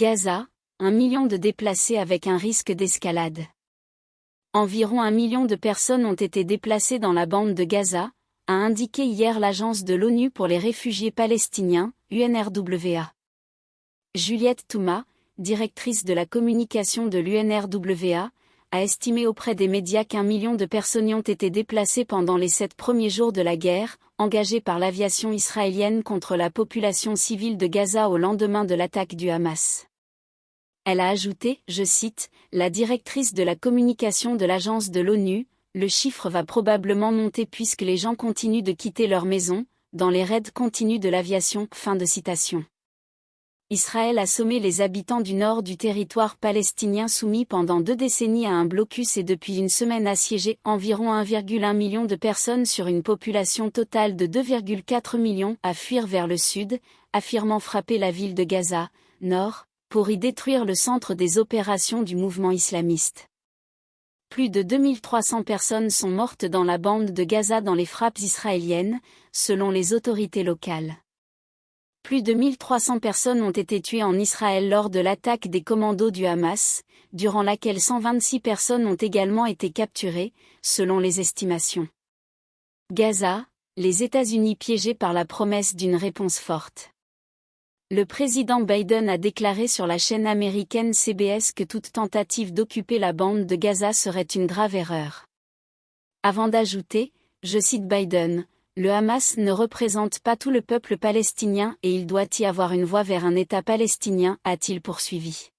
Gaza, 1 million de déplacés avec un risque d'escalade. Environ 1 million de personnes ont été déplacées dans la bande de Gaza, a indiqué hier l'Agence de l'ONU pour les réfugiés palestiniens, UNRWA. Juliette Touma, directrice de la communication de l'UNRWA, a estimé auprès des médias qu'1 million de personnes y ont été déplacées pendant les 7 premiers jours de la guerre, engagée par l'aviation israélienne contre la population civile de Gaza au lendemain de l'attaque du Hamas. Elle a ajouté, je cite, « La directrice de la communication de l'agence de l'ONU, le chiffre va probablement monter puisque les gens continuent de quitter leur maison, dans les raids continus de l'aviation ». Fin de citation. Israël a sommé les habitants du nord du territoire palestinien soumis pendant 2 décennies à un blocus et depuis une semaine assiégé environ 1,1 million de personnes sur une population totale de 2,4 millions à fuir vers le sud, affirmant frapper la ville de Gaza, nord, pour y détruire le centre des opérations du mouvement islamiste. Plus de 2300 personnes sont mortes dans la bande de Gaza dans les frappes israéliennes, selon les autorités locales. Plus de 1300 personnes ont été tuées en Israël lors de l'attaque des commandos du Hamas, durant laquelle 126 personnes ont également été capturées, selon les estimations. Gaza, les États-Unis piégés par la promesse d'une réponse forte. Le président Biden a déclaré sur la chaîne américaine CBS que toute tentative d'occuper la bande de Gaza serait une grave erreur. Avant d'ajouter, je cite Biden, « Le Hamas ne représente pas tout le peuple palestinien et il doit y avoir une voie vers un État palestinien », a-t-il poursuivi.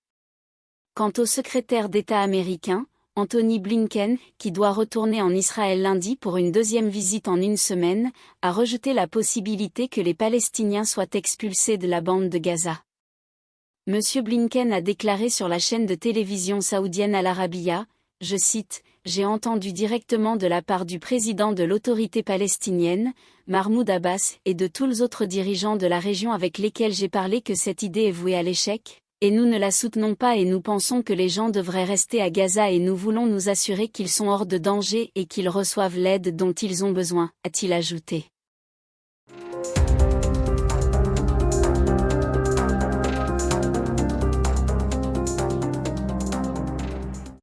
Quant au secrétaire d'État américain, Anthony Blinken, qui doit retourner en Israël lundi pour une 2e visite en une semaine, a rejeté la possibilité que les Palestiniens soient expulsés de la bande de Gaza. M. Blinken a déclaré sur la chaîne de télévision saoudienne Al Arabiya, je cite, « J'ai entendu directement de la part du président de l'autorité palestinienne, Mahmoud Abbas, et de tous les autres dirigeants de la région avec lesquels j'ai parlé que cette idée est vouée à l'échec. Et nous ne la soutenons pas et nous pensons que les gens devraient rester à Gaza et nous voulons nous assurer qu'ils sont hors de danger et qu'ils reçoivent l'aide dont ils ont besoin », a-t-il ajouté.